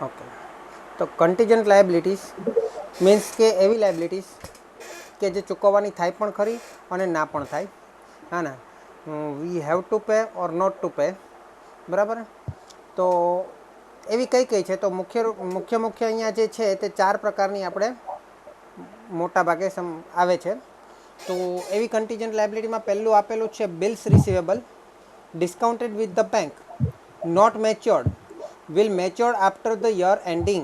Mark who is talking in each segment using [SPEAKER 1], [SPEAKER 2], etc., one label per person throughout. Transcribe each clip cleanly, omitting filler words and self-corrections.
[SPEAKER 1] Okay, તો contingent liabilities means કે એવી લાયબિલિટીઝ કે જે ચૂકવવાની થાય પણ ખરી અને ના પણ થાય. હા ને, we have to pay or not to pay, બરાબર. તો એવી કઈ કઈ છે, તો મુખ્ય અહીંયા જે છે તે 4 પ્રકારની આપણે મોટા ભાગે આવે છે. તો એવી કન્ટીજન્ટ લાયબિલિટીમાં પહેલું આપેલું છે bills receivable, discounted with the bank, not matured, will mature after the year ending.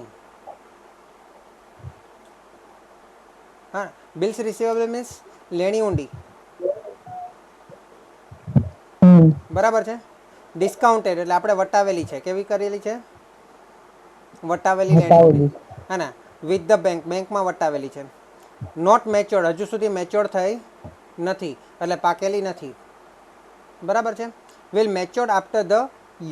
[SPEAKER 1] હા, બિલ્સ રિસીવેબલ મીન્સ લેણી ઊંડી, બરાબર છે. ડિસ્કાઉન્ટેડ એટલે આપણે વટાવેલી છે, કેવી કરેલી છે? વટાવેલી લેણી ઊંડી, હે ને, વિથ ધ બેંક, બેંકમાં વટાવેલી છે. નોટ મેચ્યોર્ડ હજુ સુધી મેચ્યોર્ડ થઈ નથી, એટલે પાકેલી નથી, બરાબર છે. Will matured after the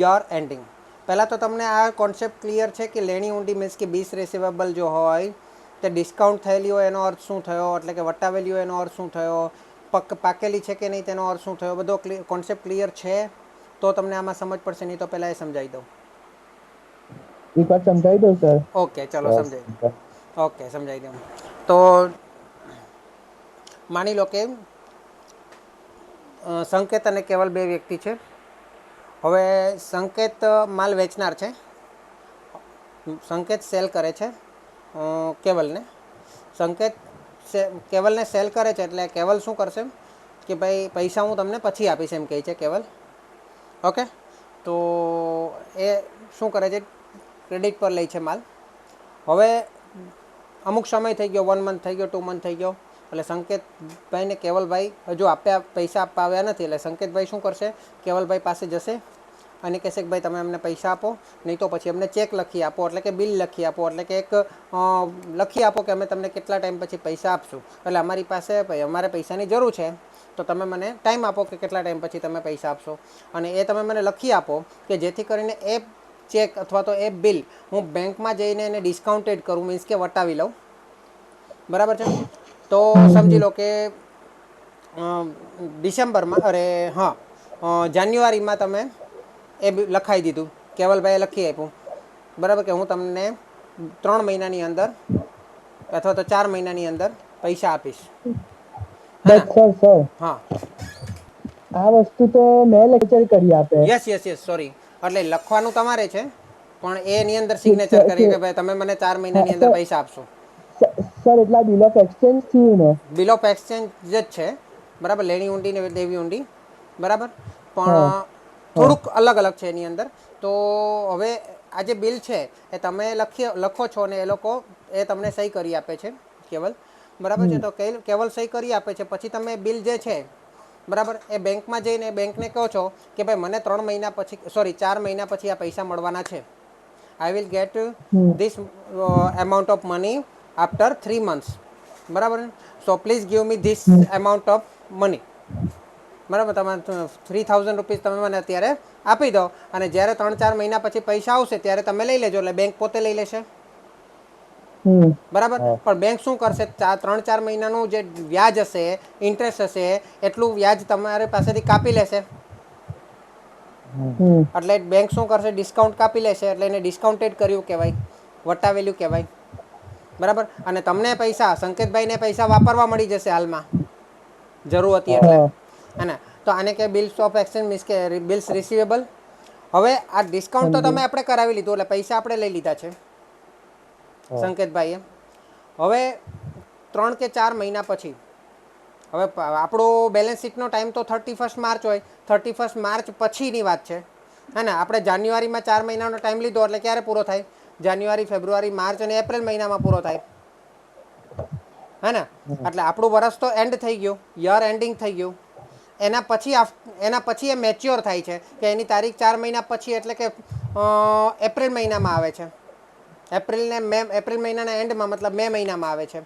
[SPEAKER 1] year ending. પહેલાં તો તમને આ કોન્સેપ્ટ ક્લિયર છે કે લેણી ઊંડી મીન્સ કે બીસ રિસીવેબલ જો હોય તે ડિસ્કાઉન્ટ થયેલી હોય એનો અર્થ શું થયો, એટલે કે વટાવેલી હોય એનો અર્થ શું થયો, પાકેલી છે કે નહીં તેનો અર્થ શું થયો, બધો કોન્સેપ્ટ ક્લિયર છે? તો તમને આમાં સમજ પડશે, નહીં તો પહેલાં એ સમજાવી દઉં.
[SPEAKER 2] એક વાર સમજાવી દો સર.
[SPEAKER 1] ઓકે, ચલો સમજાવી દઉં. ઓકે, સમજાવી દઉં. તો માની લો કે સંકેત અને કેવલ બે વ્યક્તિ છે. હવે સંકેત માલ વેચનાર છે, સંકેત સેલ કરે છે કેવલને. સંકેત કેવલને સેલ કરે છે, એટલે કેવલ શું કરશે કે ભાઈ પૈસા હું તમને પછી આપીશ એમ કહે છે કેવલ. ઓકે, તો એ શું કરે છે, ક્રેડિટ પર લે છે માલ. હવે અમુક સમય થઈ ગયો, 1 મંથ થઈ ગયો, 2 મંથ થઈ ગયો, એટલે સંકેતભાઈ ને કેવલભાઈ હજુ પૈસા આપવા આવ્યા નથી. એટલે સંકેતભાઈ શું કરશે, કેવલભાઈ પાસે જશે અને કહેશે કે ભાઈ તમે અમને પૈસા આપો, નહીં તો પછી અમને ચેક લખી આપો, એટલે કે બિલ લખી આપો, એટલે કે એક લખી આપો કે અમે તમને કેટલા ટાઈમ પછી પૈસા આપશું. એટલે અમારી પાસે અમારે પૈસાની જરૂર છે, તો તમે મને ટાઈમ આપો કે કેટલા ટાઈમ પછી તમે પૈસા આપશો. અને એ તમે મને લખી આપો કે જેથી કરીને એ ચેક અથવા તો એ બિલ હું બેંકમાં જઈને એને ડિસ્કાઉન્ટેડ કરું, મીન્સ કે વટાવી લઉં, બરાબર છે. તો સમજી લો કે ડિસેમ્બરમાં, અરે હા, જાન્યુઆરીમાં તમે એ લખાવી દીધું, કેવલભાઈએ લખી આપ્યું, બરાબર, કે હું તમને 3 મહિનાની અંદર અથવા તો 4 મહિનાની અંદર પૈસા આપીશ. હે ને?
[SPEAKER 2] બટ સર
[SPEAKER 1] હા,
[SPEAKER 2] આ વસ્તુ તો મેં લેક્ચર કરી આપે.
[SPEAKER 1] Yes yes yes, sorry. એટલે લખવાનું તમારે છે, પણ એની અંદર સિગ્નેચર કરી કે ભાઈ તમે મને 4 મહિનાની અંદર પૈસા આપશો.
[SPEAKER 2] સર એટલા બિલ ઓફ એક્સચેન્જ થયું ને?
[SPEAKER 1] બિલ ઓફ એક્સચેન્જ જ છે, બરાબર, લેણી ઊંડી ને દેવી ઊંડી, બરાબર,
[SPEAKER 2] હા
[SPEAKER 1] પણ
[SPEAKER 2] હા
[SPEAKER 1] થોડુંક અલગ અલગ છે એની અંદર. તો હવે આ જે બિલ છે એ તમે લખો છો ને એ લોકો એ તમને સહી કરી આપે છે કેવલ, બરાબર છે. તો કેવલ સહી કરી આપે છે, પછી તમે બિલ જે છે, બરાબર, એ બેંકમાં જઈને બેંકને કહો છો કે ભાઈ મને 3 મહિના પછી, સોરી 4 મહિના પછી આ પૈસા મળવાના છે. I will get this amount of money after 3 months, બરાબર. So please give me this amount of money, બરાબર. તમે 3000 રૂપીસ તમે મને અત્યારે આપી દો, અને જ્યારે 3-4 મહિના પછી પૈસા આવશે ત્યારે તમે લઈ લેજો, એટલે બેંક પોતે લઈ લેશે, બરાબર.
[SPEAKER 2] હા
[SPEAKER 1] પણ બેંક શું કરશે, 3-4 મહિનાનું જે વ્યાજ હશે, ઇન્ટરેસ્ટ હશે, એટલું વ્યાજ તમારી પાસેથી કાપી લેશે. એટલે બેંક શું કરશે, ડિસ્કાઉન્ટ કાપી લેશે, એટલે એને ડિસ્કાઉન્ટેડ કર્યું કહેવાય, વટાવેલ્યું કહેવાય, બરાબર. અને તમને પૈસા, સંકેતભાઈને પૈસા વાપરવા મળી જશે હાલમાં, જરૂર હતી એટલે,
[SPEAKER 2] હા
[SPEAKER 1] હે ને. તો આને કે બિલ્સ ઓફ એક્સચેન્જ મીન્સ કે બિલ્સ રિસીવેબલ. હવે આ ડિસ્કાઉન્ટ તો
[SPEAKER 2] સમજુ
[SPEAKER 1] તમે આપણે કરાવી લીધું, એટલે પૈસા આપણે લઈ લીધા છે
[SPEAKER 2] હા
[SPEAKER 1] સંકેતભાઈએ. હવે 3 કે 4 મહિના પછી, હવે આપણો બેલેન્સ શીટનો ટાઈમ તો 31 માર્ચ હોય, 31 માર્ચ પછીની વાત છે, હે ને. આપણે જાન્યુઆરીમાં 4 મહિનાનો ટાઈમ લીધો, એટલે ક્યારે પૂરો થાય? જાન્યુઆરી, ફેબ્રુઆરી, માર્ચ અને એપ્રિલ મહિનામાં પૂરો થાય, હે ને. એટલે આપણું વરસ તો એન્ડ થઈ ગયું, યર એન્ડિંગ થઈ ગયું. એના પછી એ મેચ્યોર થાય છે, કે એની તારીખ 4 મહિના પછી, એટલે કે એપ્રિલ મહિનામાં આવે છે. એપ્રિલ મહિનાના એન્ડમાં, મતલબ મે મહિનામાં આવે છે,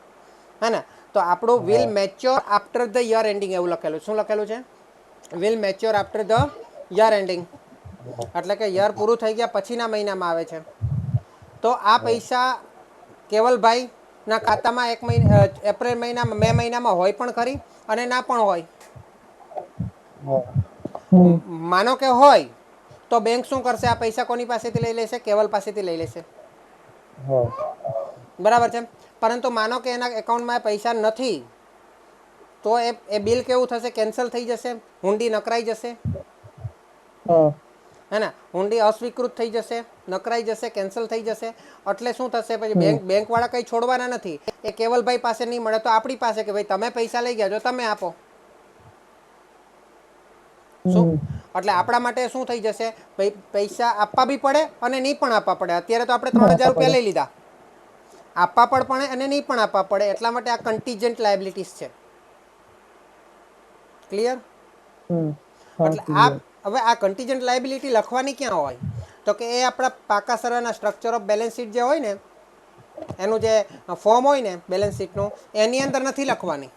[SPEAKER 1] હે ને. તો આપણું વિલ
[SPEAKER 2] હા
[SPEAKER 1] mature after the year ending એવું લખેલું. શું લખેલું છે? Will mature after the year ending, એટલે કે યર પૂરું થઈ ગયા પછીના મહિનામાં આવે છે. તો આ પૈસા કેવલભાઈના ખાતામાં એપ્રિલ મહિનામાં, મે મહિનામાં હોય પણ ખરી અને ના પણ હોય. માનો કે હોય, તો બેંક શું કરશે, આ પૈસા કોની પાસેથી લઈ લેશે? કેવલ પાસેથી લઈ લેશે,
[SPEAKER 2] હા
[SPEAKER 1] બરાબર છે. પરંતુ માનો કે એના એકાઉન્ટમાં પૈસા નથી, તો એ બિલ કેવું થશે? કેન્સલ થઈ જશે, હુંડી નકરાઈ જશે,
[SPEAKER 2] હા
[SPEAKER 1] હે ને? હુંડી અસ્વીકૃત થઈ જશે, નકરાઈ જશે, કેન્સલ થઈ જશે. એટલે શું થશે પછી?
[SPEAKER 2] હમ
[SPEAKER 1] બેંક વાળા કંઈ છોડવાના નથી. એ કેવલભાઈ પાસે નહીં મળે તો આપણી પાસે, કે ભાઈ તમે પૈસા લઈ ગયા છો, તમે આપો. શું
[SPEAKER 2] હમ
[SPEAKER 1] એટલે આપણા માટે શું થઈ જશે? પૈસા આપવા બી પડે અને નહીં પણ આપવા પડે. અત્યારે તો આપણે
[SPEAKER 2] ના
[SPEAKER 1] 3,000
[SPEAKER 2] આપવા
[SPEAKER 1] રૂપિયા
[SPEAKER 2] પડે
[SPEAKER 1] લઈ લીધા, આપવા પણ પડે અને નહીં પણ આપવા પડે. એટલા માટે આ કન્ટીજન્ટ લાયબિલિટીઝ છે. ક્લિયર?
[SPEAKER 2] હમ હા
[SPEAKER 1] એટલે
[SPEAKER 2] ક્લિયર
[SPEAKER 1] હવે આ કન્ટીજન્ટ લાયબિલિટી લખવાની ક્યાં હોય? તો કે એ આપણા પાકા સરાના સ્ટ્રક્ચર ઓફ બેલેન્સ શીટ જે હોય ને, એનું જે ફોર્મ હોય ને બેલેન્સ શીટનું, એની અંદર નથી લખવાની.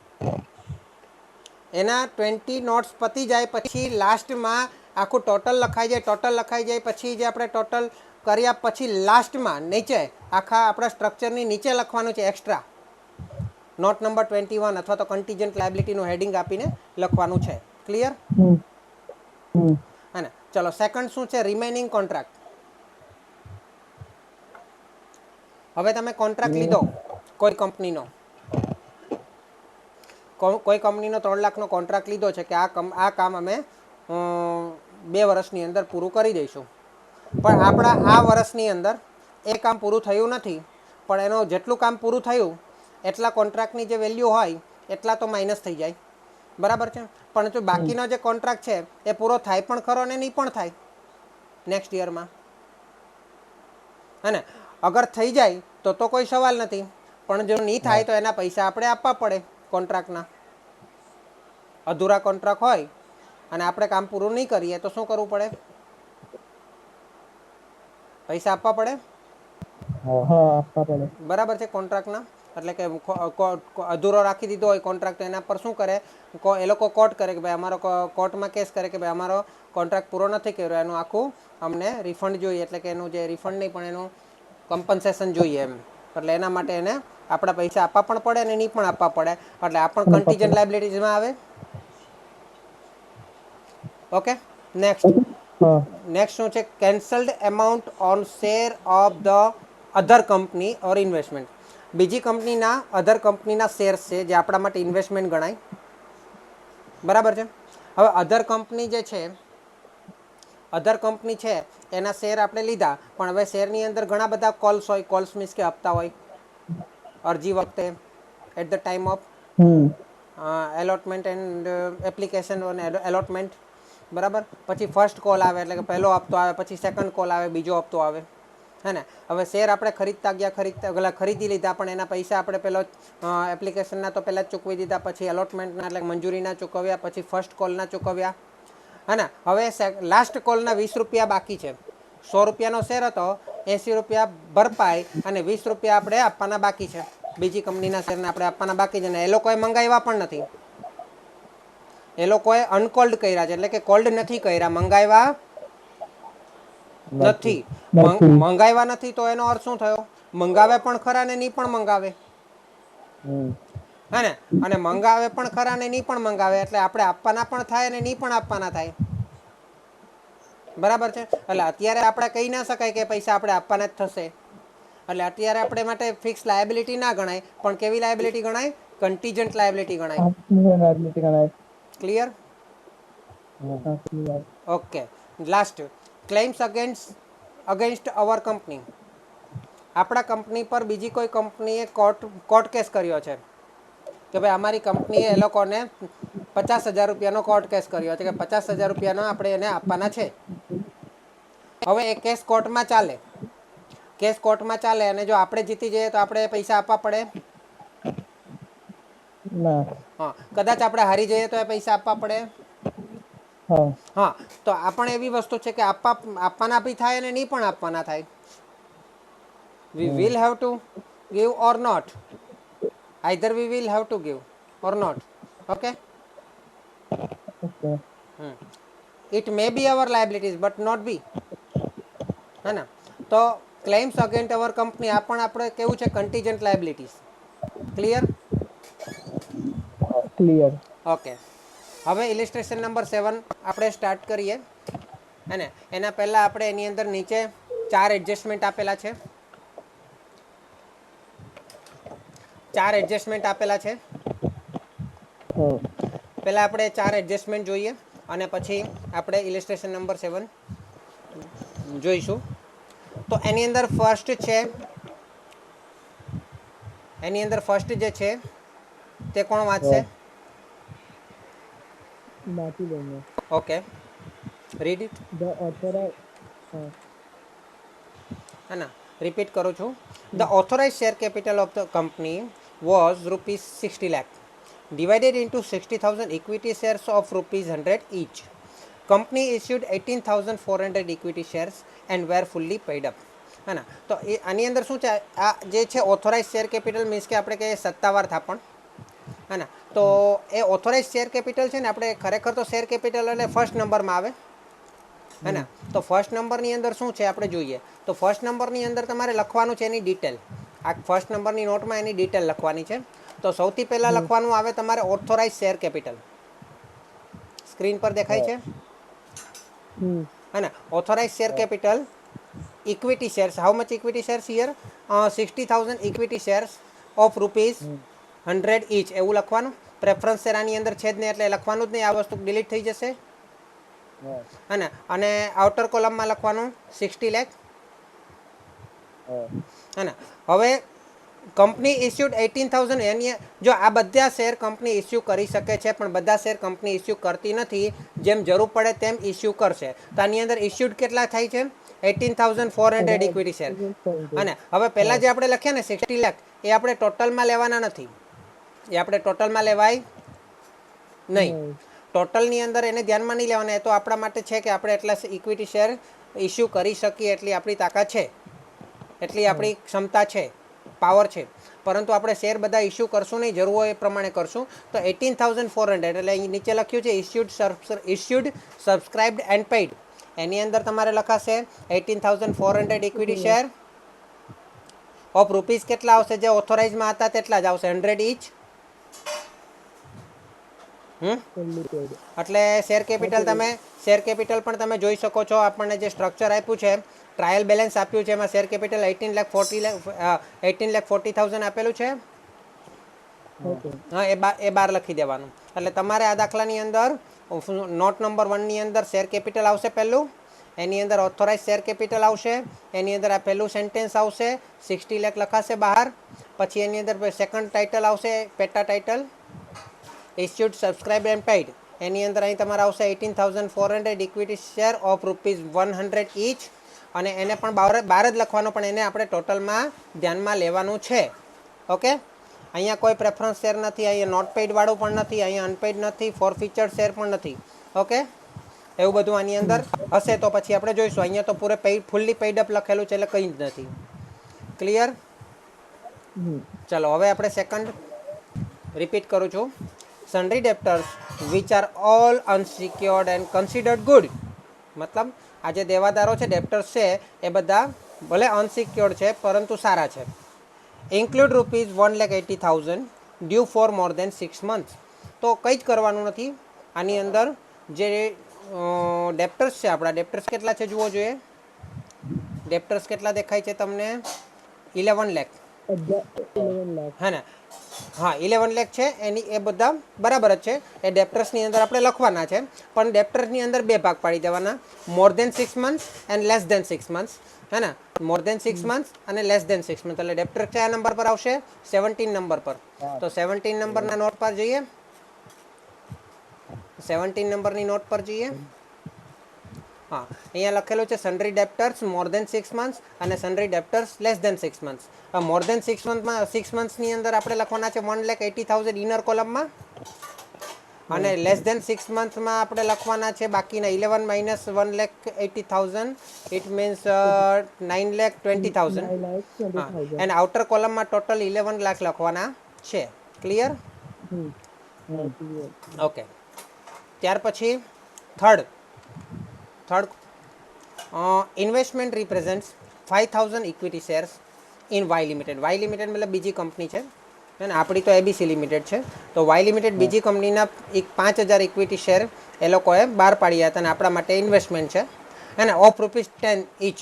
[SPEAKER 1] એના 20 નોટ્સ પતી જાય પછી લાસ્ટમાં આખું ટોટલ લખાઈ જાય. ટોટલ લખાઈ જાય પછી જે આપણે ટોટલ કર્યા પછી લાસ્ટમાં નીચે આખા આપણા સ્ટ્રક્ચરની નીચે લખવાનું છે એક્સ્ટ્રા, નોટ નંબર 21 અથવા તો કન્ટીજન્ટ લાયબિલિટીનું હેડિંગ આપીને લખવાનું છે. ક્લિયર?
[SPEAKER 2] હમ હમ
[SPEAKER 1] હે ને? ચલો, સેકન્ડ શું છે? Remaining contract. હવે તમે કોન્ટ્રાક્ટ લીધો કોઈ કંપનીનો, કોઈ કંપનીનો 3 લાખનો કોન્ટ્રાક્ટ લીધો છે કે આ કામ અમે 2 વર્ષની અંદર પૂરું કરી દઈશું. પણ આપણા આ વર્ષની અંદર એ કામ પૂરું થયું નથી, પણ એનું જેટલું કામ પૂરું થયું એટલા કોન્ટ્રાક્ટની જે વેલ્યુ હોય એટલા તો માઇનસ થઈ જાય. બરાબર છે. પણ જો
[SPEAKER 2] હમ
[SPEAKER 1] બાકીનો જે કોન્ટ્રાક્ટ છે એ પૂરો થાય પણ ખરો અને નહીં પણ થાય નેક્સ્ટ યરમાં, હે ને? અગર થઈ જાય તો કોઈ સવાલ નથી, પણ જો નહીં
[SPEAKER 2] હા
[SPEAKER 1] થાય તો એના પૈસા આપણે આપવા પડે કોન્ટ્રાક્ટના. અધૂરા કોન્ટ્રાક્ટ હોય અને આપણે કામ પૂરું નહીં કરીએ તો શું કરવું પડે? પૈસા આપવા પડે.
[SPEAKER 2] હા આપવા પડે.
[SPEAKER 1] બરાબર છે. કોન્ટ્રાક્ટના એટલે કે અધૂરો રાખી દીધો હોય કોન્ટ્રાક્ટ, એના પર શું કરે? એ લોકો કોર્ટ કરે કે ભાઈ અમારો, કોર્ટમાં કેસ કરે કે ભાઈ અમારો કોન્ટ્રાક્ટ પૂરો નથી કર્યો, એનું આખું અમને રિફંડ જોઈએ. એટલે કે એનું જે રિફંડ નહીં પણ એનું કમ્પન્સેશન જોઈએ એમ. એટલે એના માટે એને આપણા પૈસા આપવા પણ પડે અને નહીં પણ આપવા પડે. એટલે આ પણ
[SPEAKER 2] આપવા
[SPEAKER 1] કન્ટીજન્ટ
[SPEAKER 2] પડે
[SPEAKER 1] લાયબિલિટીઝમાં આવે. Okay, next.
[SPEAKER 2] હા
[SPEAKER 1] નેક્સ્ટ શું છે? Cancelled amount on share of the other company or investment. બીજી કંપનીના અધર કંપનીના શેર્સ છે જે આપણા માટે ઇન્વેસ્ટમેન્ટ ગણાય. બરાબર છે. હવે અધર કંપની જે છે, અધર કંપની છે એના શેર આપણે લીધા, પણ હવે શેરની અંદર ઘણા બધા કોલ્સ હોય. કોલ્સ મીન્સ કે હપ્તા હોય અરજી વખતે, at the time of
[SPEAKER 2] um
[SPEAKER 1] allotment and application allotment. બરાબર. પછી ફર્સ્ટ કોલ આવે એટલે કે પહેલો હપ્તો આવે, પછી સેકન્ડ કોલ આવે, બીજો હપ્તો આવે, હે ને? હવે શેર આપણે ખરીદતા ગયા, ખરીદી લીધા, પણ એના પૈસા આપણે પેલો એપ્લિકેશનના તો પહેલાં જ ચૂકવી દીધા, પછી એલોટમેન્ટના એટલે મંજૂરીના ચૂકવ્યા, પછી ફર્સ્ટ કોલના ચૂકવ્યા, હે ને? હવે લાસ્ટ કોલના 20 રૂપિયા બાકી છે. 100 રૂપિયાનો શેર હતો, 80 રૂપિયા ભરપાઈ અને 20 રૂપિયા આપણે આપવાના બાકી છે. બીજી કંપનીના શેરને આપણે આપવાના બાકી છે ને એ લોકોએ મંગાવ્યા પણ નથી. એ લોકોએ અનકોલ્ડ કર્યા છે, એટલે કે કોલ્ડ નથી કર્યા, મંગાવ્યા નથી. મંગાવ્યા નથી તો એનો અર્થ શું થયો? મંગાવે પણ ખરા ને નહીં પણ મંગાવે,
[SPEAKER 2] હમ
[SPEAKER 1] હે ને? અને મંગાવે પણ ખરા ને નહીં પણ મંગાવે, એટલે આપણે આપવાના પણ થાય અને નહીં પણ આપવાના થાય. બરાબર છે. એટલે અત્યારે આપણે કહી ના શકાય કે પૈસા આપણે આપવાના જ થશે. એટલે અત્યારે આપણે માટે ફિક્સ લાયબિલિટી ના ગણાય, પણ કેવી લાયબિલિટી ગણાય? કન્ટીજન્ટ લાયબિલિટી ગણાય. Clear? Okay, last. Claims against અવર કંપની. આપણા કંપની પર બીજી કોઈ કંપનીએ કોર્ટ કેસ કર્યો છે કે ભાઈ અમારી કંપનીએ એ લોકોને 50,000 રૂપિયાનો કોર્ટ કેસ કર્યો છે કે 50,000 રૂપિયાનો આપણે એને આપવાના છે. હવે એ કેસ કોર્ટમાં ચાલે. કેસ કોર્ટમાં ચાલે અને જો આપણે જીતી જઈએ તો આપણે પૈસા આપવા પડે.
[SPEAKER 2] ના
[SPEAKER 1] હા, કદાચ આપણે હારી જઈએ તો એ પૈસા આપવા પડે.
[SPEAKER 2] હા
[SPEAKER 1] હા, તો આ પણ એવી વસ્તુ છે કે આપવાના બી થાય અને નહીં પણ આપવાના થાય. We
[SPEAKER 2] hmm
[SPEAKER 1] will have to give or not. Either we will have to give or not. Okay?
[SPEAKER 2] Okay
[SPEAKER 1] It may be our liabilities but not be. હે ને? તો ક્લેમ્સ અગેન્સ્ટ અવર કંપની આ પણ આપણે કેવું છે? Contingent liabilities. Clear?
[SPEAKER 2] Clear.
[SPEAKER 1] Okay, હવે ઇલિસ્ટ્રેશન number 7 આપણે સ્ટાર્ટ કરીએ. હે ને? એના પહેલાં આપણે એની અંદર નીચે 4 એડજસ્ટમેન્ટ આપેલા છે. 4 એડજસ્ટમેન્ટ આપેલા છે.
[SPEAKER 2] હા
[SPEAKER 1] પહેલાં આપણે 4 એડજસ્ટમેન્ટ જોઈએ અને પછી આપણે ઇલિસ્ટ્રેશન નંબર 7 જોઈશું. તો એની અંદર ફર્સ્ટ છે, એની અંદર ફર્સ્ટ જે છે તે કોણ વાંચશે?
[SPEAKER 2] વાંચી લઉં.
[SPEAKER 1] Okay, read it.
[SPEAKER 2] The authorize હા
[SPEAKER 1] है ना, रिपीट करो छू. The authorize share capital of the company was ₹60 lakh divided into 60,000 equity shares of ₹100 each. Company issued 18,400 equity shares and were fully paid up. है ना, तो એ આની અંદર શું છે, આ જે છે ઓથોરાઇઝ શેર કેપિટલ મીન્સ કે આપણે કહીએ સત્તાવાર થાપણ. है ना, તો એ ઓથોરાઇઝ શેર કેપિટલ છે ને, આપણે ખરેખર તો શેર કેપિટલ એટલે ફર્સ્ટ નંબરમાં આવે. है ना, તો ફર્સ્ટ નંબરની અંદર શું છે આપણે જોઈએ. તો ફર્સ્ટ નંબરની અંદર તમારે લખવાનું છે એની ડિટેલ. આ ફર્સ્ટ નંબરની નોટમાં એની ડિટેલ લખવાની છે. તો સૌથી પહેલાં લખવાનું આવે તમારે ઓથોરાઇઝ શેર કેપિટલ. સ્ક્રીન પર દેખાય છે. है ना, authorize share capital equity shares, how much equity shares here? 60,000 equity shares of ₹100 each એવું લખવાનું. પ્રેફરન્સ શેર આની અંદર છે જ નહીં એટલે લખવાનું જ નહીં, આ વસ્તુ ડિલીટ થઈ જશે. है ना, અને આઉટર કોલમમાં લખવાનું 60 લાખ. है ना, હવે કંપની ઇસ્યુડ 18,000. એની જો આ બધા શેર કંપની ઇસ્યુ કરી શકે છે, પણ બધા શેર કંપની ઇસ્યુ કરતી નથી. જેમ જરૂર પડે તેમ ઇસ્યુ કરશે. તો આની અંદર ઇસ્યુડ કેટલા થાય છે? 18,400 ઇક્વિટી શેર. અને હવે પહેલાં જે આપણે લખ્યા ને 60 લાખ, એ આપણે ટોટલમાં લેવાના નથી. એ આપણે ટોટલમાં લેવાય નહીં. ટોટલની અંદર એને ધ્યાનમાં નહીં લેવાના. એ તો આપણા માટે છે કે આપણે એટલા ઇક્વિટી શેર ઇસ્યુ કરી શકીએ એટલી આપણી તાકાત છે, એટલી આપણી ક્ષમતા છે, પાવર છે. પરંતુ આપણે શેર બધા ઇસ્યુ કરશું નહીં, જરૂર હોય એ પ્રમાણે કરશું. તો 18,400 એટલે અહીં નીચે લખ્યું છે ઇસ્યુડ સબસ્ક્રાઇબ્ડ એન્ડ પેઇડ. એની અંદર તમારે લખાશે 18,400 ઇક્વિટી શેર ઓફ રૂપીસ. કેટલા આવશે? જે ઓથોરાઇઝમાં હતા તેટલા જ આવશે, 100 ઈચ. એટલે શેર કેપિટલ પણ તમે જોઈ શકો છો. આપણને જે સ્ટ્રક્ચર આપ્યું છે, ટ્રાયલ બેલેન્સ આપ્યું છે, એમાં શેર કેપિટલ 18,40,000 આપેલું છે. હા, એ બાર લખી દેવાનું. એટલે તમારે આ દાખલાની અંદર નોટ નંબર 1 ની અંદર શેર કેપિટલ આવશે પહેલું, એની અંદર ઓથોરાઇઝ શેર કેપિટલ આવશે, એની અંદર આ પહેલું સેન્ટેન્સ આવશે, 60 લાખ લખાશે બહાર. પછી એની અંદર સેકન્ડ ટાઇટલ આવશે, પેટા title issued subscribe and paid. એની અંદર અહીં તમારે આવશે 18,400 ઇક્વિટી શેર ઓફ ₹100 ઈચ. અને એને પણ બહાર જ લખવાનો, પણ એને આપણે ટોટલમાં ધ્યાનમાં લેવાનું છે. ઓકે, અહીંયા કોઈ પ્રેફરન્સ શેર નથી, અહીંયા નોટ પેઇડ વાળું પણ નથી, અહીંયા અનપેઇડ નથી, ફોર ફીચર્ડ શેર પણ નથી. ઓકે, એવું બધું આની અંદર હશે તો પછી આપણે જોઈશું. અહીંયા તો પૂરે ફૂલ્લી પેઇડ અપ લખેલું છે એટલે કંઈ જ નથી. ક્લિયર? ચલો હવે આપણે સેકન્ડ રિપીટ કરું છું. Sundry debtors which are all unsecured and considered good. મતલબ આ જે દેવાદારો છે, ડેપ્ટર્સ છે, એ બધા ભલે અનસિક્યોર્ડ છે પરંતુ સારા છે. Include ₹1,80,000 due for more than 6 months. તો કંઈ જ કરવાનું નથી. આની અંદર જે ડેપ્ટર્સ છે, આપણા ડેપ્ટર્સ કેટલા છે જુઓ જોઈએ. ડેપ્ટર્સ કેટલા દેખાય છે તમને? 11 લાખ. હે ને, હા 11 લાખ છે. એની એ બધા બરાબર જ છે. એ ડેપ્ટર્સની અંદર આપણે લખવાના છે, પણ ડેપ્ટર્સની અંદર બે ભાગ પાડી દેવાના, more than 6 months and less than 6 months. है ना, मोर देन 6 months અને લેસ દેન 6 months. એટલે ડેપ્ટર કયા નંબર પર આવશે? 17 નંબર પર. તો 17 નંબરના નોટ પર જઈએ. 17 નંબરની નોટ પર જઈએ. હા, અહીંયા લખેલું છે સન્ડ્રી ડેપ્ટર્સ મોર દેન 6 months અને સન્ડ્રી ડેપ્ટર્સ લેસ દેન 6 months. મોર દેન 6 monthમાં 6 monthsની અંદર આપણે લખવાના છે 1,80,000 ઇનર કોલમમાં, અને લેસ દેન 6 monthમાં આપણે લખવાના છે બાકીના 11 માઇનસ 1,80,000, ઇટ મીન્સ 9,20,000. હા, અને આઉટર કોલમમાં ટોટલ 11 લાખ લખવાના છે. ક્લિયર? ઓકે, ત્યાર પછી third investment represents 5,000 equity shares in Y limited. Y limited મતલબ બીજી કંપની છે, અને આપણી તો એબીસી લિમિટેડ છે. તો વાય લિમિટેડ બીજી કંપનીના 5,000 ઇક્વિટી શેર એ લોકોએ બહાર પાડ્યા હતા, અને આપણા માટે ઇન્વેસ્ટમેન્ટ છે. અને ઓફ ₹10 ઈચ,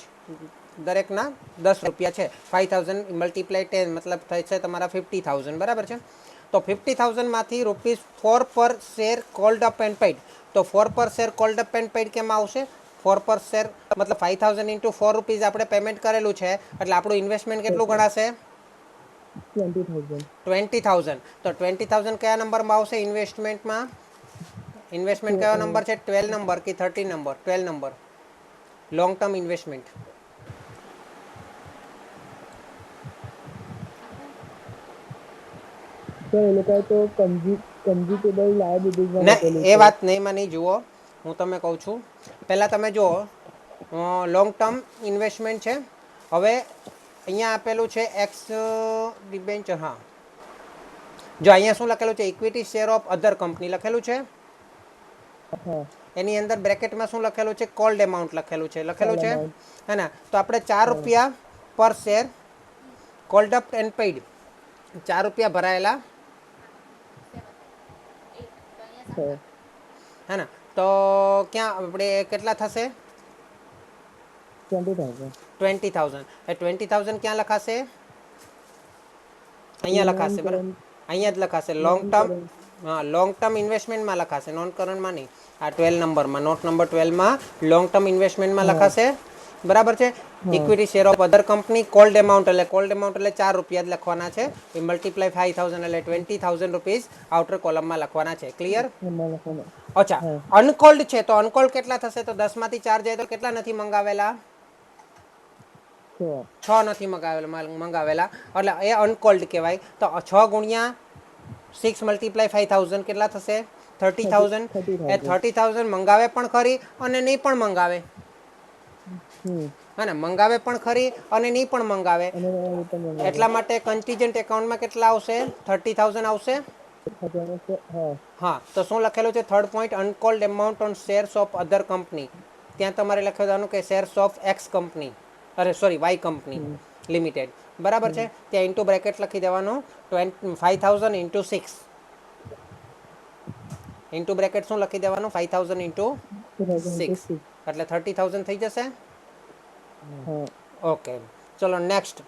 [SPEAKER 1] દરેકના 10 રૂપિયા છે. 5000 મલ્ટીપ્લાય 10 મતલબ થાય છે તમારા 50,000 બરાબર છે. તો 50,000માંથી ₹4 પર share cold up and paid. તો 4 પર share cold up and paid કેમ આવશે? 4 પર શેર મતલબ 5,000 ઇન્ટુ ₹4 આપણે પેમેન્ટ કરેલું છે એટલે આપણું ઇન્વેસ્ટમેન્ટ કેટલું ગણાશે?
[SPEAKER 2] 20,000.
[SPEAKER 1] 20,000. તો 20,000 કયા નંબરમાં આવશે ઇન્વેસ્ટમેન્ટમાં? ઇન્વેસ્ટમેન્ટ કયો નંબર છે? 12 નંબર કે 13 number? 12 number, long term investment.
[SPEAKER 2] Sir એ લોકોએ તો કન્ઝ્યુમેબલ લાયબિલિટીઝમાં
[SPEAKER 1] ને
[SPEAKER 2] લખેલું
[SPEAKER 1] એ
[SPEAKER 2] છે.
[SPEAKER 1] વાત નહીં માની, જુઓ હું તમને કહું છું. પહેલાં તમે જુઓ લોંગ ટર્મ ઇન્વેસ્ટમેન્ટ છે. હવે અહીંયા આપેલું છે એક્સ ડિબેન્ચર. હા, જો અહીંયા શું લખેલું છે? Equity share of other company લખેલું છે.
[SPEAKER 2] હા,
[SPEAKER 1] એની અંદર બ્રેકેટમાં શું લખેલું છે? કોલ્ડ એમાઉન્ટ લખેલું છે. લખેલું
[SPEAKER 2] કોલ
[SPEAKER 1] છે
[SPEAKER 2] અમાઉન્ટ.
[SPEAKER 1] હે ને? તો આપણે ₹4 પર share cold up and paid, ₹4 ભરાયેલા
[SPEAKER 2] છે.
[SPEAKER 1] હે ને? તો ક્યાં આપણે કેટલા થશે?
[SPEAKER 2] 20,000.
[SPEAKER 1] 20,000. એ 20,000 ક્યાં લખાશે? અહીંયા
[SPEAKER 2] નોન
[SPEAKER 1] લખાશે બરાબર.
[SPEAKER 2] કરંટ
[SPEAKER 1] અહીંયા જ લખાશે લોંગ
[SPEAKER 2] નોન
[SPEAKER 1] ટર્મ.
[SPEAKER 2] કરંટ
[SPEAKER 1] હા, લોંગ ટર્મ ઇન્વેસ્ટમેન્ટમાં લખાશે, નોન કરંટમાં નહીં. આ 12 નંબરમાં, નોટ નંબર 12માં લોંગ ટર્મ ઇન્વેસ્ટમેન્ટમાં
[SPEAKER 2] હા
[SPEAKER 1] લખાશે. બરાબર છે.
[SPEAKER 2] હા
[SPEAKER 1] equity share of other company cold amount, એટલે કોલ્ડ એમાઉન્ટ એટલે ₹4 જ લખવાના છે. એ મલ્ટીપ્લાય 5,000 એટલે ₹20,000 આઉટર કોલમમાં લખવાના છે. ક્લિયર?
[SPEAKER 2] એમાં લખવાનું.
[SPEAKER 1] અચ્છા,
[SPEAKER 2] હા
[SPEAKER 1] અનકોલ્ડ છે તો અનકોલ્ડ કેટલા થશે? તો 10માંથી 4 જાય તો કેટલા નથી મંગાવેલા?
[SPEAKER 2] 6.
[SPEAKER 1] 6 નથી મંગાવેલા એટલે એ અનકોલ્ડ કહેવાય. તો 6 ગુણ્યા 6 મલ્ટીપ્લાય 5,000 કેટલા થશે? 30,000. એ
[SPEAKER 2] 30,000.
[SPEAKER 1] 30,000 મંગાવે પણ ખરી અને નહીં પણ મંગાવે. હા ને? મંગાવે પણ ખરી અને નહીં પણ મંગાવે.
[SPEAKER 2] અને એ પણ મંગાવે.
[SPEAKER 1] એટલા માટે કન્ટીજન્ટ એકાઉન્ટમાં કેટલા આવશે? 30,000 આવશે.
[SPEAKER 2] હા
[SPEAKER 1] હા, તો શું લખેલું છે? Third point, uncalled amount on shares of other company. ત્યાં તમારે લખી દેવાનું કે શેર્સ ઓફ એક્સ કંપની, અરે સોરી વાય કંપની લિમિટેડ. બરાબર છે. ત્યાં ઇન્ટુ બ્રેકેટ લખી દેવાનું 5,000 ઇન્ટુ 6. ઇન્ટુ બ્રેકેટ શું લખી દેવાનું? 5,000 ઇન્ટુ 6
[SPEAKER 2] 2006.
[SPEAKER 1] એટલે 30,000 થઈ જશે.
[SPEAKER 2] હા
[SPEAKER 1] ઓકે, ચલો નેક્સ્ટ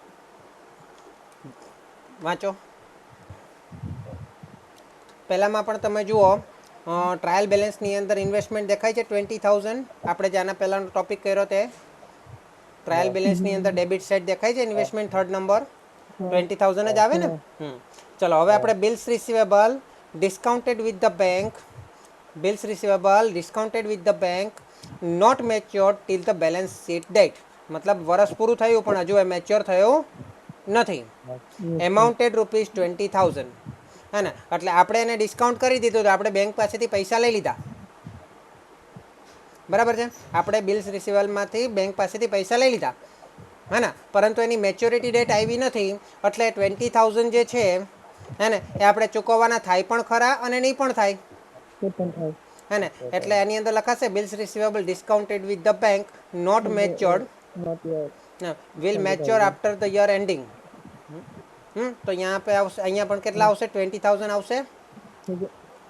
[SPEAKER 1] વાંચો. પહેલામાં પણ તમે જુઓ ટ્રાયલ બેલેન્સની અંદર ઇન્વેસ્ટમેન્ટ દેખાય છે 20,000. આપણે જે આના પહેલાંનો ટોપિક કર્યો તે ટ્રાયલ બેલેન્સની અંદર ડેબિટ સાઇડ દેખાય છે ઇન્વેસ્ટમેન્ટ થર્ડ નંબર 20,000 જ આવે ને. ચલો હવે આપણે bills receivable discounted with the bank, bills receivable discounted with the bank not matured till the balance sheet date. મતલબ વર્ષ પૂરું થયું પણ હજુ એ મેચ્યોર થયું નથી. એમાઉન્ટેડ ₹20,000. હે ને? એટલે આપણે એને ડિસ્કાઉન્ટ કરી દીધું તો આપણે બેંક પાસેથી પૈસા લઈ લીધા. બરાબર છે. આપણે બિલ્સ રિસીવેબલમાંથી બેંક પાસેથી પૈસા લઈ લીધા, હે ને? પરંતુ એની મેચ્યોરિટી ડેટ આવી નથી એટલે 20,000 જે છે હે ને એ આપણે ચૂકવવાના થાય પણ ખરા અને નહીં પણ થાય,
[SPEAKER 2] એ પણ થાય.
[SPEAKER 1] હે ને? એટલે એની અંદર લખાશે bills receivable discounted with the bank not matured
[SPEAKER 2] not your
[SPEAKER 1] will mature after the year ending. તો यहाँ पे આવશે, અહીંયા પણ કેટલા આવશે? 20,000 આવશે.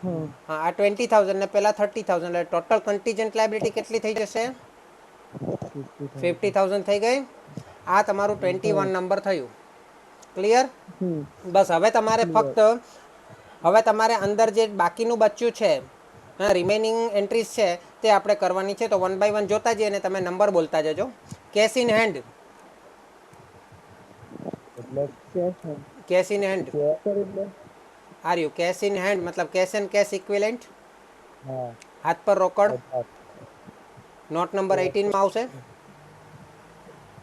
[SPEAKER 2] હા
[SPEAKER 1] હા, આ 20,000 ને પેલા 30,000 એટલે ટોટલ કન્ટીજન્ટ લાયબિલિટી કેટલી થઈ જશે? 50,000 થઈ ગઈ. આ તમારું 21 નંબર થયું. ક્લિયર? બસ હવે તમારે ફક્ત હવે તમારે અંદર જે બાકીનું બચ્યું છે, રિમેનિંગ એન્ટ્રીઝ છે તે આપણે કરવાની છે. તો 1 by 1 જોતા જઈએ અને તમે નંબર બોલતા જજો. કેશ ઇન હેન્ડ,
[SPEAKER 2] એટલે cash hand.
[SPEAKER 1] Cash in hand.
[SPEAKER 2] Cash એટલે
[SPEAKER 1] are you cash in hand મતલબ કેશ એન્ડ કેશ ઇક્વિલેન્ટ,
[SPEAKER 2] હા
[SPEAKER 1] હાથ પર રોકડ.
[SPEAKER 2] બધા.
[SPEAKER 1] નોટ નંબર 18માં આવશે.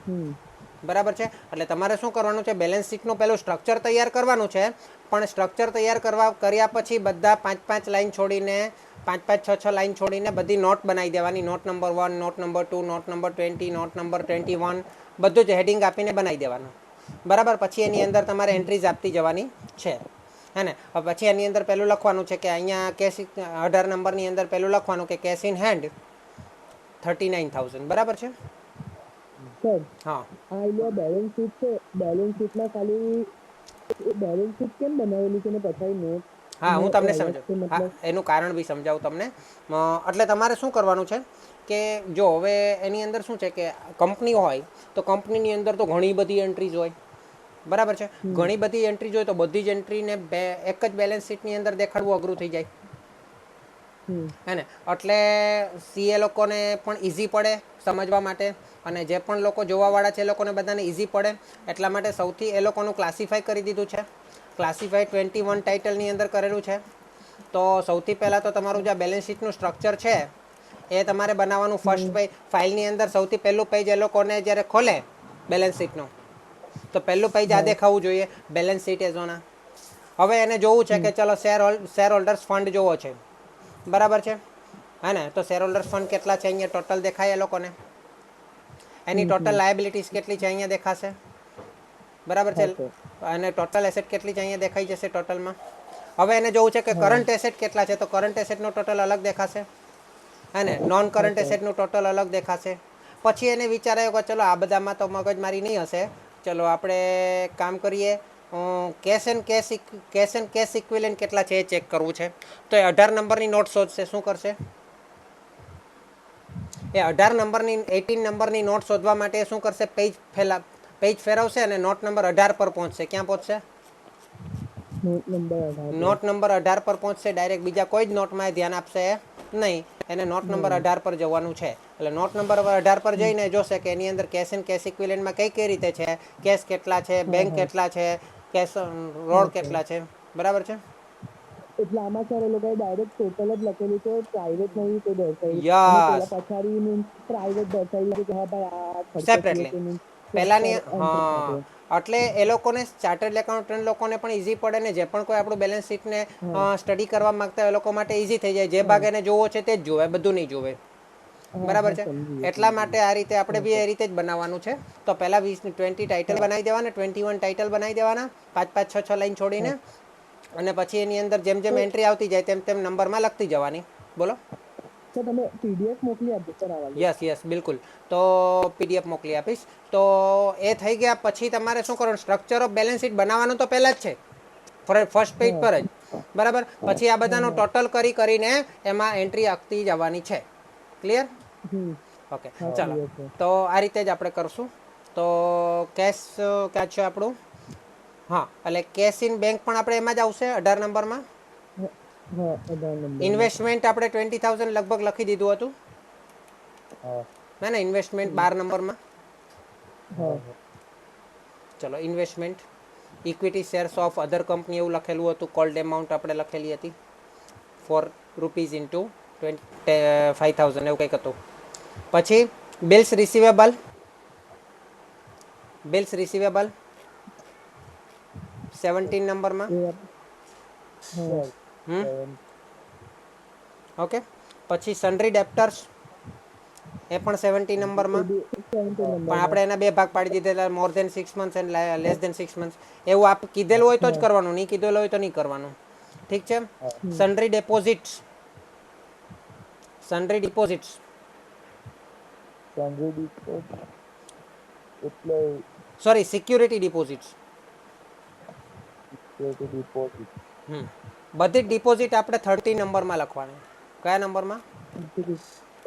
[SPEAKER 2] હમ
[SPEAKER 1] બરાબર છે. એટલે તમારે શું કરવાનું છે? બેલેન્સ શીટનું પહેલું સ્ટ્રક્ચર તૈયાર કરવાનું છે. પણ સ્ટ્રક્ચર તૈયાર કર્યા પછી બધા 5-5 લાઈન છોડીને 5-5, 6-6 લાઈન છોડીને બધી નોટ બનાવી દેવાની. Note number 1, note number 2, note number 20, note number 21 બધું જ હેડિંગ આપીને બનાવી દેવાનું. બરાબર. પછી એની અંદર તમારે એન્ટ્રીઝ આપતી જવાની છે, હે ને? હવે પછી એની અંદર પહેલું લખવાનું છે કે અહીંયા કેશ 18 નંબરની અંદર પહેલું લખવાનું કે કેશ ઇન હેન્ડ 39,000. બરાબર છે.
[SPEAKER 2] સર
[SPEAKER 1] હા,
[SPEAKER 2] આ અહીંયા બેલેન્સ શીટ છે. બેલેન્સ શીટમાં ખાલી બેલેન્સ શીટ કેમ બનાવેલી છે ને પછી નોટ?
[SPEAKER 1] હા, હું તમને સમજાવું. હા,
[SPEAKER 2] મતલબ
[SPEAKER 1] એનું કારણ બી સમજાવું તમને. એટલે તમારે શું કરવાનું છે? કે જો હવે એની અંદર શું છે કે કંપની હોય તો કંપનીની અંદર તો ઘણી બધી એન્ટ્રીઝ હોય, બરાબર છે. ઘણી બધી એન્ટ્રીઝ હોય તો બધી જ એન્ટ્રીને એક જ બેલેન્સ શીટની અંદર દેખાડવું અઘરું થઈ જાય, હે ને. એટલે સીએ લોકોને પણ ઇઝી પડે સમજવા માટે, અને જે પણ લોકો જોવાવાળા છે એ લોકોને બધાને ઇઝી પડે, એટલા માટે સૌથી એ લોકોનું ક્લાસિફાઈ કરી દીધું છે. ક્લાસિફાઈ 21 ટાઇટલની અંદર કરેલું છે. તો સૌથી પહેલાં તો તમારું જે બેલેન્સ શીટનું સ્ટ્રક્ચર છે એ તમારે બનાવવાનું. ફર્સ્ટ પેજ ફાઇલની અંદર સૌથી પહેલું પેજ એ લોકોને જ્યારે ખોલે બેલેન્સ શીટનું, તો પહેલું પેજ આ દેખાવું જોઈએ, બેલેન્સ શીટ એઝ ઓન. હવે એને જોવું છે કે ચલો શેર હોલ્ડર્સ ફંડ જોવો છે, બરાબર છે, હા ને. તો શેર હોલ્ડર્સ ફંડ કેટલા છે અહીંયા ટોટલ દેખાય એ લોકોને. એની ટોટલ લાયબિલિટીઝ કેટલી છે અહીંયા દેખાશે, બરાબર છે. અને ટોટલ એસેટ કેટલી છે અહીંયા દેખાઈ જશે ટોટલમાં. હવે એને જોવું છે કે કરંટ એસેટ કેટલા છે, તો કરંટ એસેટનો ટોટલ અલગ દેખાશે, હે ને. નોન કરંટ એસેટનું ટોટલ અલગ દેખાશે. પછી એને વિચાર આવ્યો કે ચલો આ બધામાં તો મગજમારી નહીં હશે, ચલો આપણે કામ કરીએ, કેશ એન્ડ કેશ ઇક્વિવેલન્ટ કેટલા છે એ ચેક કરવું છે. તો એ 18 નંબરની નોટ શોધશે. શું કરશે? એ 18 નંબરની 18 નંબરની નોટ શોધવા માટે શું કરશે? પેજ ફેરવશે અને નોટ નંબર 18 પર પહોંચશે. ક્યાં પહોંચશે? નોટ નંબર 18 પર પહોંચશે ડાયરેક્ટ. બીજા કોઈ જ નોટમાં ધ્યાન આપશે નહીં. એને નોટ નંબર 18 પર જવાનું છે. એટલે નોટ નંબર 18 પર જઈને જોશે કે એની અંદર કેશ એન્ડ કેશ ઇક્વિવેલન્ટમાં કઈ રીતે છે, કેશ કેટલા છે, બેંક કેટલા છે, કેશ રોડ કેટલા છે, બરાબર છે.
[SPEAKER 2] એટલે આમાં સર એ લોકોએ ડાયરેક્ટ ટોટલ જ લખેલું છે, પ્રાઇવેટ નહીં તે દર્શાવ્યું. અને
[SPEAKER 1] યસ,
[SPEAKER 2] પેલા પછાડી મીન્સ પ્રાઇવેટ દર્શાવ્યું કે હા ભાઈ આ ખર્ચો થયો
[SPEAKER 1] સેપરેટલી
[SPEAKER 2] છે મીન્સ
[SPEAKER 1] પહેલાંની.
[SPEAKER 2] એન્ટ્રી
[SPEAKER 1] હા,
[SPEAKER 2] સાથે.
[SPEAKER 1] એટલે એ લોકોને ચાર્ટર્ડ એકાઉન્ટન્ટ લોકોને પણ ઇઝી પડે ને, જે પણ કોઈ આપણું બેલેન્સ શીટને સ્ટડી કરવા માંગતા હોય એ લોકો માટે ઇઝી થઈ જાય. જે ભાગ એને જોવો છે તે જ જોવે, બધું નહીં જોવે, બરાબર છે. એટલા માટે આ રીતે આપણે બી એ રીતે જ બનાવવાનું છે. તો પહેલાં 20 ટાઇટલ બનાવી દેવાના, 21 ટાઇટલ બનાવી દેવાના, 5 5 6 6 લાઈન છોડીને. અને પછી એની અંદર જેમ જેમ એન્ટ્રી આવતી જાય તેમ તેમ નંબરમાં લખતી જવાની. બોલો.
[SPEAKER 2] તો તમે પીડીએફ મોકલી આપજો સર આ વાળી.
[SPEAKER 1] યસ યસ, બિલકુલ. તો પીડીએફ મોકલી આપીશ. તો એ થઈ ગયા પછી તમારે શું કરવાનું? સ્ટ્રક્ચર ઓફ બેલેન્સ શીટ બનાવવાનું તો પહેલાં જ છે, ફર્સ્ટ પેજ પર જ, બરાબર. પછી આ બધાનું ટોટલ કરીને એમાં એન્ટ્રી આપતી જવાની છે. ક્લિયર? ઓકે, ચાલો. તો આ રીતે જ આપણે કરશું. તો કેશ ક્યાં છે આપણું? હા, એટલે કેશ ઇન બેંક પણ આપણે એમાં જ આવશે 18 નંબરમાં. ઇન્વેસ્ટમેન્ટ આપણે 20,000 લગભગ લખી દીધું હતું, ના ના. ઇન્વેસ્ટમેન્ટ 12 નંબરમાં. ચલો, investment equity shares of other company એવું લખેલું હતું. કોલ્ડ એમાઉન્ટ આપણે લખેલી હતી ₹4 ઇન્ટુ 5,000 એવું કંઈક હતું. પછી બિલ્સ રિસીવેબલ 17 નંબરમાં. ઓકે. પછી સન્ડ્રી ડેપ્ટર્સ એ પણ 17 નંબરમાં. પણ આપણે એના બે ભાગ પાડી દીધેલા, more than 6 months and less than 6 months. એવું આપ કીધેલું હોય તો જ કરવાનું, નહીં કીધેલું હોય તો નહીં કરવાનું. ઠીક છે. સન્ડ્રી ડિપોઝિટ્સ સોરી, સિક્યુરિટી ડિપોઝિટ્સ. બધી જ ડિપોઝિટ આપણે 13 નંબરમાં લખવાની. કયા નંબરમાં?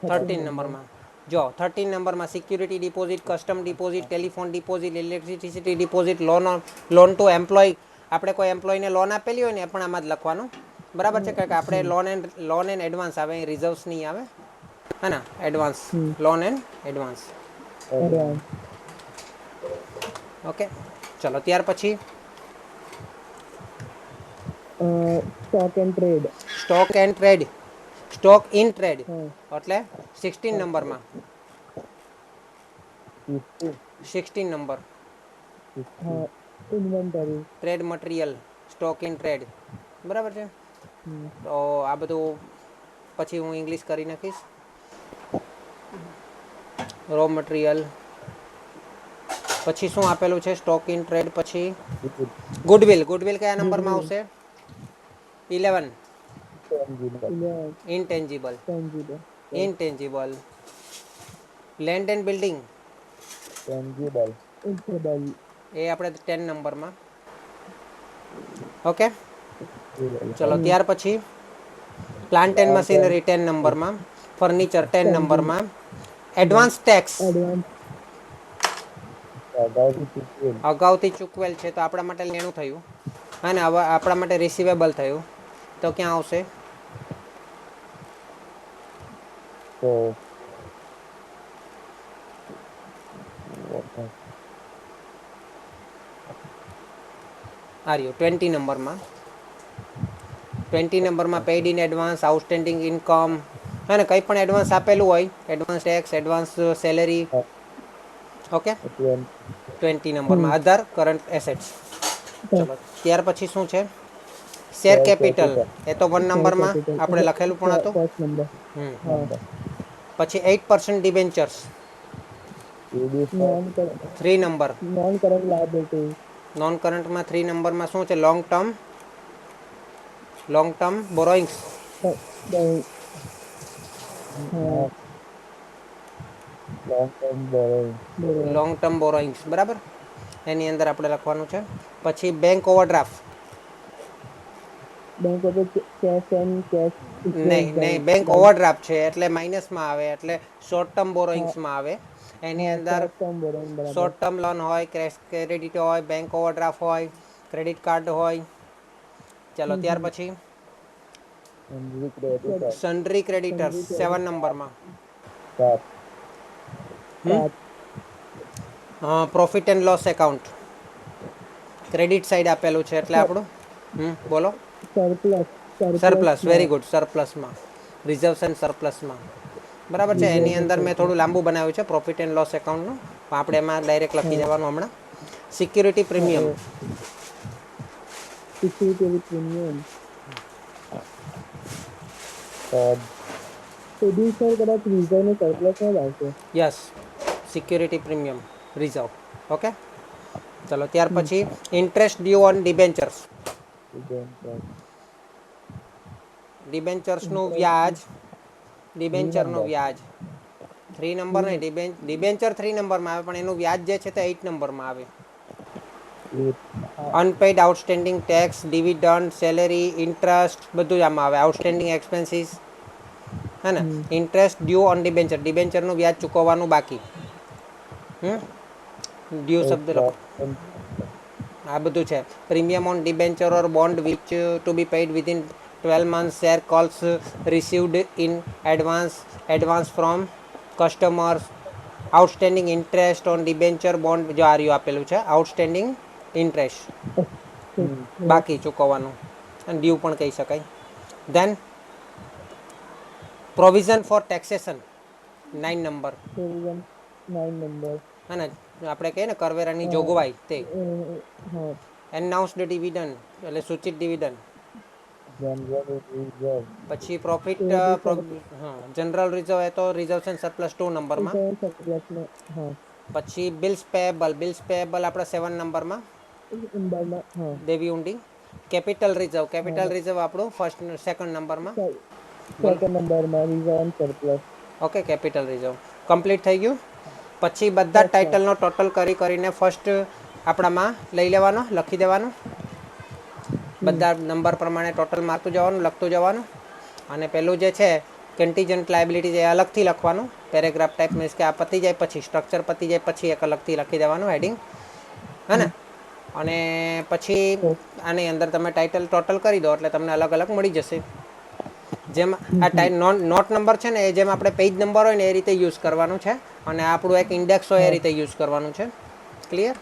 [SPEAKER 1] 13 નંબરમાં. જો 13 નંબરમાં security deposit, custom deposit, telephone deposit, electricity deposit, loan to employ. આપણે કોઈ એમ્પ્લોયને લોન આપેલી હોય ને એ પણ આમાં જ લખવાનું, બરાબર છે. કારણ કે આપણે લોન એન્ડ એડવાન્સ આવે, રિઝર્વ્સ નહીં આવે, હે ને. Advance, loan and advance. Okay, ચલો. ત્યાર પછી
[SPEAKER 2] stock and trade.
[SPEAKER 1] Stock in trade એટલે 16 નંબરમાં. 16 number.
[SPEAKER 2] Inventory.
[SPEAKER 1] Trade material, stock in trade, બરાબર છે. તો આ બધું પછી હું ઇંગ્લિશ કરી નાખીશ. રો મટીરિયલ પછી શું આપેલું છે? સ્ટોક ઇન ટ્રેડ પછી ગુડવિલ. કયા નંબરમાં આવશે? 11. ઇનટેન્જિબલ. લેન્ડ એન્ડ બિલ્ડિંગ એ આપણે 10 નંબરમાં. ઓકે, ચલો. ત્યાર પછી પ્લાન્ટ એન્ડ મશીનરી 10 નંબરમાં. ફર્નિચર 10 નંબરમાં એડવાન્સ ટેક્સ
[SPEAKER 2] એડવાન્સ
[SPEAKER 1] અગાઉથી ચૂકવેલ છે તો આપણા માટે લેણું થયું અને હવે આપણા માટે રિસીવેબલ થયું તો ક્યાં આવશે
[SPEAKER 2] તો
[SPEAKER 1] આ રહ્યું 20 નંબરમાં 20 નંબરમાં paid in advance outstanding income હે ને કંઈ પણ એડવાન્સ આપેલું હોય advance tax advance salary okay 20 નંબરમાં આધાર કરંટ એસેટ્સ ચલો ત્યાર પછી શું છે શેર કેપિટલ એ તો 1 નંબરમાં આપણે લખેલું પણ હતું
[SPEAKER 2] ફર્સ્ટ નંબર
[SPEAKER 1] હમ
[SPEAKER 2] હા
[SPEAKER 1] પછી 8% debentures
[SPEAKER 2] non
[SPEAKER 1] 3 number
[SPEAKER 2] non current liability
[SPEAKER 1] non કરંટમાં 3 નંબરમાં શું છે લોંગ ટર્મ બોરોઈંગ્સ
[SPEAKER 2] હા long term borrowing
[SPEAKER 1] long term borrowings બરાબર એની અંદર આપણે લખવાનું છે પછી bank overdraft
[SPEAKER 2] bank of cash and cash
[SPEAKER 1] નહીં નહીં બેંક ઓવરડ્રાફ્ટ છે એટલે માઇનસમાં આવે એટલે શોર્ટ ટર્મ બોરોઈંગ્સમાં આવે એની અંદર
[SPEAKER 2] શોર્ટ ટર્મ બોરોઈંગ બરાબર
[SPEAKER 1] શોર્ટ ટર્મ લોન હોય ક્રેડિટ હોય બેંક ઓવરડ્રાફ્ટ હોય ક્રેડિટ કાર્ડ હોય ચાલો ત્યાર પછી સન્ડ્રી ક્રેડિટર્સ 7 નંબરમાં profit and loss account credit side આપેલું છે એટલે આપણું બોલો સરપ્લસ વેરી ગુડ સરપ્લસમાં રિઝર્વ્સ એન્ડ સરપ્લસમાં બરાબર છે એની અંદર મેં થોડું લાંબુ બનાવ્યું છે પ્રોફિટ એન્ડ લોસ એકાઉન્ટનું આપણે એમાં ડાયરેક્ટ લખી દેવાનું હમણાં સિક્યુરિટી પ્રીમિયમ
[SPEAKER 2] સિક્યુરિટી પ્રીમિયમ એ બી સર કદાચ રિઝર્વ ને સરપ્લસમાં જ આવશે
[SPEAKER 1] yes security premium reserve okay ચલો ત્યાર પછી ઇન્ટરેસ્ટ ડ્યુ ઓન ડિબેન્ચર્સ ડિબેન્ચર્સનું વ્યાજ ડિબેન્ચરનું વ્યાજ 3 નંબર નહીં ડિબેન્ચર 3 નંબરમાં આવે પણ એનું વ્યાજ જે છે તે 8 નંબરમાં આવે unpaid outstanding tax dividend salary interest બધું જ આમાં આવે આઉટસ્ટેન્ડિંગ એક્સપેન્સીસ હે ને ઇન્ટરેસ્ટ ડ્યુ ઓન ડિબેન્ચરનું વ્યાજ ચૂકવવાનું બાકી ડ્યુ શબ્દ લખો આ બધું છે premium on debenture or bond which to be paid within 12 months share calls received in advance from customers outstanding interest on debenture bond જો આ રહ્યું આપેલું છે આઉટસ્ટેન્ડિંગ ઇન્ટરેસ્ટ બાકી ચૂકવવાનું અને ડ્યુ પણ કહી શકાય then provision for taxation 9 number હે ને આપણે કહીએ ને કરવેરાની જોગવાઈ તે એનાઉન્સડ ડિવિડન્ડ એટલે સૂચિત ડિવિડન્ડ પછી પ્રોફિટ જનરલ રિઝર્વ એ તો રિઝર્વ એન્ડ સરપ્લસ 2 નંબરમાં પછી બિલ્સ પેએબલ આપણે 7 નંબરમાં દેવી ઊંડી કેપિટલ રિઝર્વ આપણું સેકન્ડ નંબરમાં ઓકે કેપિટલ રિઝર્વ કમ્પ્લીટ થઈ ગયું પછી બધા ટાઇટલનો ટોટલ કરીને ફર્સ્ટ આપણામાં લઈ લેવાનો લખી દેવાનું બધા નંબર પ્રમાણે ટોટલ મારતું જવાનું લખતું જવાનું અને પેલું જે છે કન્ટીજન્ટ લાયબિલિટી એ અલગથી લખવાનું પેરેગ્રાફ ટાઈપ મીન્સ કે આ પતી જાય પછી સ્ટ્રક્ચર પતી જાય પછી એક અલગથી લખી દેવાનું હેડિંગ હે ને અને પછી આની અંદર તમે ટાઇટલ ટોટલ કરી દો એટલે તમને અલગ અલગ મળી જશે જેમ આ નોટ નંબર છે ને એ જેમ આપણે પેજ નંબર હોય ને એ રીતે યુઝ કરવાનું છે અને આપણું એક ઇન્ડેક્સ હોય એ રીતે યુઝ કરવાનું છે ક્લિયર